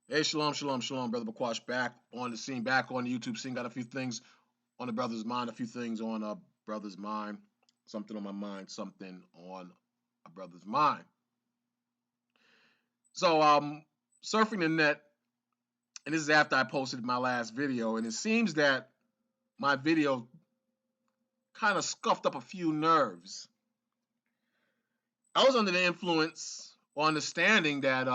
Hey, shalom, shalom, shalom, brother Bakwash, back on the scene, back on the YouTube scene. Got a few things on the brother's mind, a few things on a brother's mind, something on my mind, something on a brother's mind. So, surfing the net, and this is after I posted my last video, and it seems that my video kind of scuffed up a few nerves. I was under the influence or understanding that,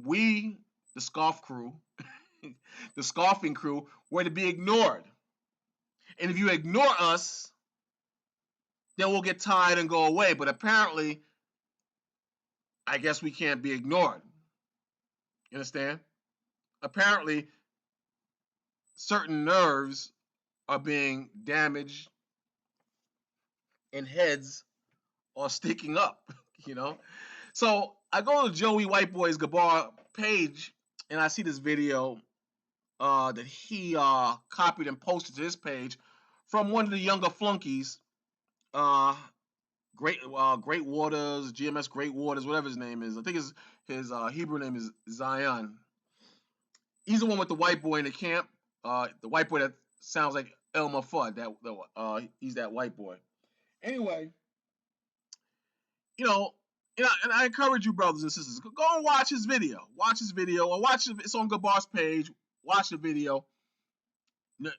we, the scoff crew, the scoffing crew, were to be ignored. And if you ignore us, then we'll get tired and go away. But apparently, I guess we can't be ignored. You understand? Apparently, certain nerves are being damaged and heads are sticking up, you know? So I go to Joey Whiteboy's Gabar page and I see this video that he copied and posted to his page from one of the younger flunkies, uh, Great Waters, GMS Great Waters, whatever his name is. I think his Hebrew name is Zion. He's the one with the white boy in the camp. The white boy that sounds like Elmer Fudd. He's that white boy. Anyway, you know, and I encourage you, brothers and sisters, go and watch his video. Watch his video, or watch it. It's on Gabar's page. Watch the video.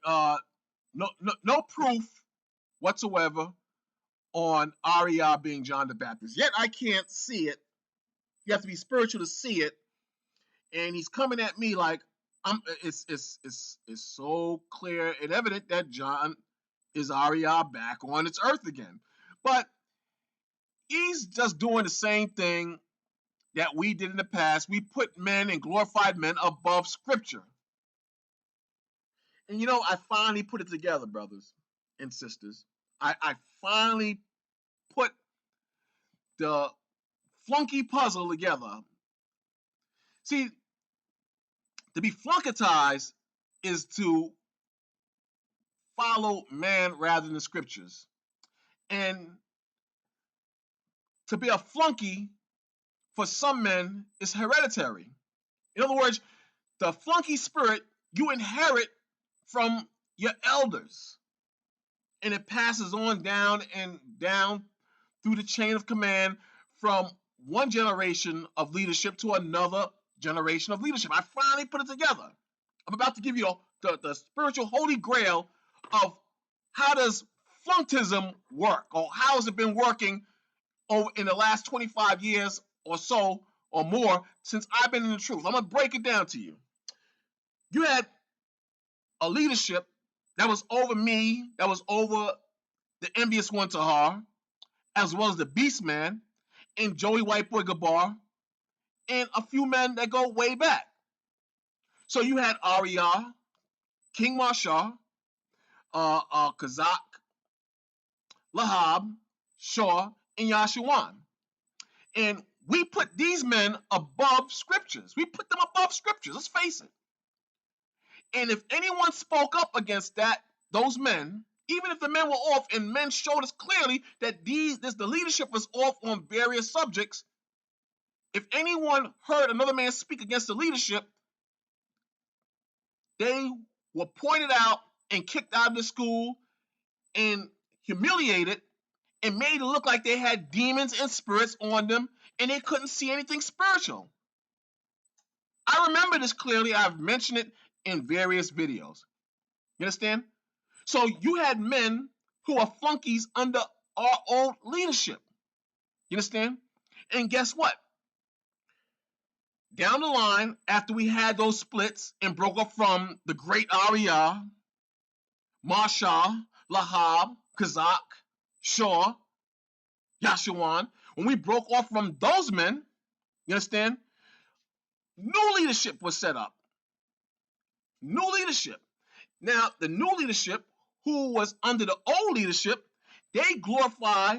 No proof whatsoever on Ariah being John the Baptist. Yet I can't see it. You have to be spiritual to see it. And he's coming at me like it's so clear and evident that John is Ariah back on its earth again. But he's just doing the same thing that we did in the past. We put men and glorified men above scripture. And I finally put it together, brothers and sisters. I finally put the flunky puzzle together. See, to be flunkatized is to follow man rather than the scriptures. And to be a flunky for some men is hereditary. In other words, the flunky spirit you inherit from your elders. And it passes on down and down through the chain of command from one generation of leadership to another generation of leadership. I finally put it together. I'm about to give you the spiritual holy grail of how does fluntism work, or how has it been working over in the last 25 years or so or more since I've been in the truth. I'm going to break it down to you. You had a leadership that was over me, that was over the envious one Tahar, as well as the Beast Man, and Joey Whiteboy Gabar, and a few men that go way back. So you had Ariah, King Marshall, Kazak, Lahab, Shaw, and Yashuan. And we put these men above scriptures. We put them above scriptures. Let's face it. And if anyone spoke up against those men, even if the men were off, and men showed us clearly that the leadership was off on various subjects, if anyone heard another man speak against the leadership, they were pointed out and kicked out of the school and humiliated and made it look like they had demons and spirits on them and they couldn't see anything spiritual. I remember this clearly. I've mentioned it in various videos. You understand? So you had men who are flunkies under our old leadership. You understand? And guess what? Down the line, after we had those splits and broke up from the great Ariah, Marshall, Lahab, Kazak, Shaw, Yashuan, when we broke off from those men, you understand? New leadership was set up. New leadership. Now, the new leadership, who was under the old leadership, they glorify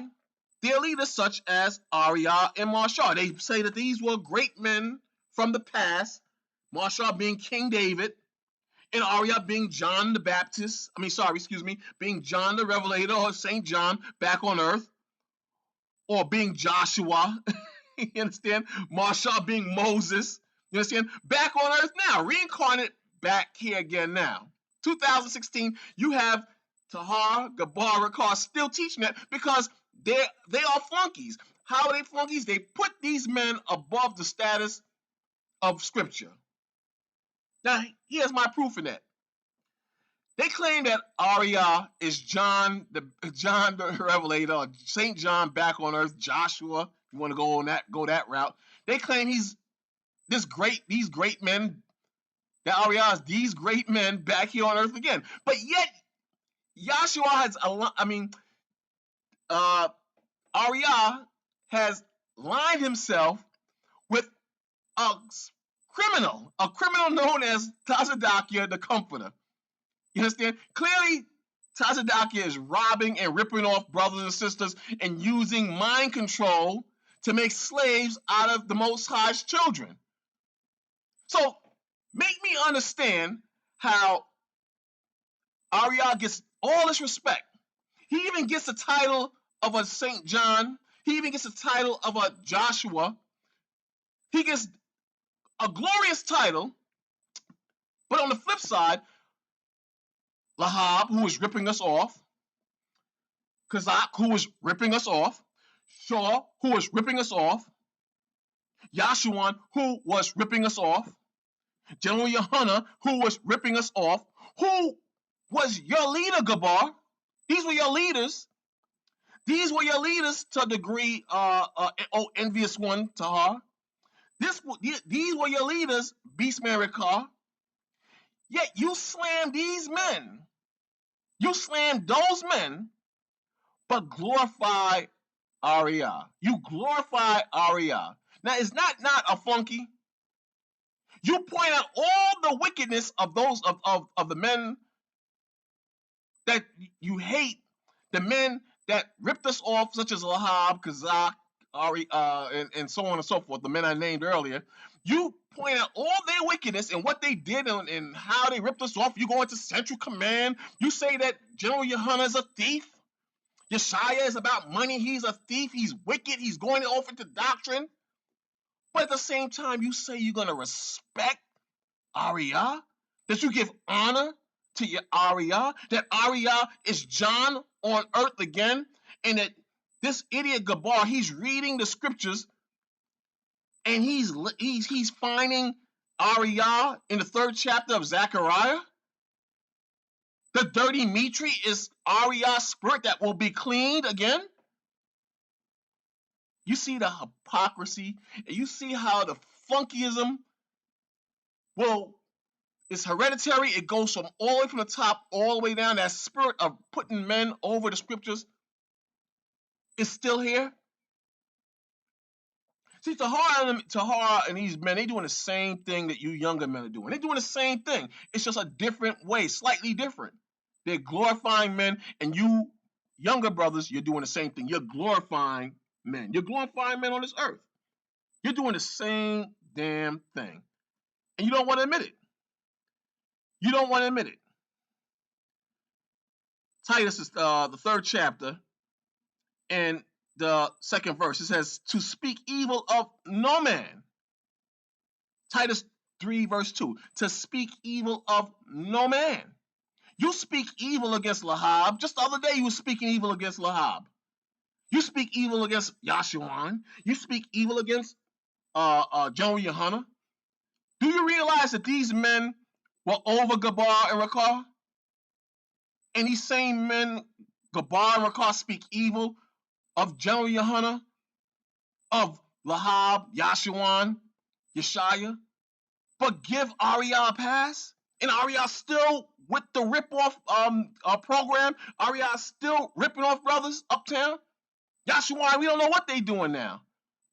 their leaders such as Ariah and Marshall. They say that these were great men from the past, Marshall being King David, and Ariah being John the Baptist. Being John the Revelator or St. John back on earth, or being Joshua. You understand? Marshall being Moses, You understand? Back on earth now, reincarnate back here again now. 2016, you have Tahar, Gabar, Rakar still teaching that because they are flunkies. How are they flunkies? They put these men above the status of scripture. Now, here's my proof in that. They claim that Arya is John the Revelator, Saint John back on earth, Joshua. If you want to go that route. They claim he's these great men, that Arya is these great men back here on earth again. But yet, Joshua has Arya has lined himself with a a criminal known as Tazadakia the Comforter. You understand? Clearly, Tazadakia is robbing and ripping off brothers and sisters and using mind control to make slaves out of the Most High's children. So, make me understand how Arya gets all this respect. He even gets the title of a Saint John. He even gets the title of a Joshua. He gets a glorious title. But on the flip side, Lahab, who is ripping us off, Kazak, who is ripping us off, Shaw, who was ripping us off, Yashuan, who was ripping us off, General Yohana, who was ripping us off, who was your leader, Gabar. These were your leaders. These were your leaders to a degree, envious one, Tahar. These were your leaders, Beastman Rikar. Yet you slammed these men. You slammed those men, but glorify Arya. You glorify Arya. Now, it's not a funky. You point out all the wickedness of those of the men that you hate, the men that ripped us off, such as Lahab, Kazak, Ari, and so on and so forth, the men I named earlier. You point out all their wickedness and what they did and how they ripped us off. You go into Central Command. You say that General Yohana is a thief. Yeshaya is about money. He's a thief. He's wicked. He's going off into doctrine. But at the same time, you say you're going to respect Arya, that you give honor to your Arya, that Arya is John on earth again, and that this idiot Gabar, he's reading the scriptures and he's finding Arya in the 3rd chapter of Zechariah. The dirty Mitri is Arya's spirit that will be cleaned again. You see the hypocrisy, and you see how the funkyism it's hereditary. It goes from all the way from the top all the way down. That spirit of putting men over the scriptures is still here. See, Tahara and these men, they're doing the same thing that you younger men are doing. They're doing the same thing. It's just a different way, slightly different. They're glorifying men, and you younger brothers, you're doing the same thing. You're glorifying men. You're glorifying men on this earth. You're doing the same damn thing. And you don't want to admit it. You don't want to admit it. Titus is the 3rd chapter, and the 2nd verse. It says, to speak evil of no man. Titus 3 verse 2. To speak evil of no man. You speak evil against Lahab. Just the other day you were speaking evil against Lahab. You speak evil against Yashuan. You speak evil against General Yohana. Do you realize that these men were over Gabar and Rakar? And these same men, Gabar and Rakar, speak evil of General Yohana, of Lahab, Yashuan, Yeshaya, but give Arya a pass? And Arya still with the rip-off program? Arya still ripping off brothers uptown? Yashuan, we don't know what they doing now.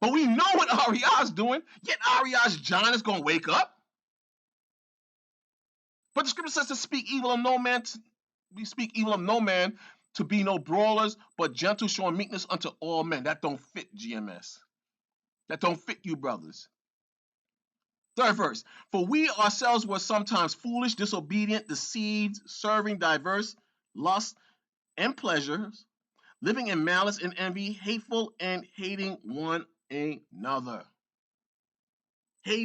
But we know what Arya's doing, yet Arya's John is going to wake up. But the scripture says to speak evil of no man, we speak evil of no man, to be no brawlers, but gentle, showing meekness unto all men. That don't fit GMS. That don't fit you, brothers. 3rd verse. For we ourselves were sometimes foolish, disobedient, deceived, serving diverse lusts and pleasures, living in malice and envy, hateful and hating one another.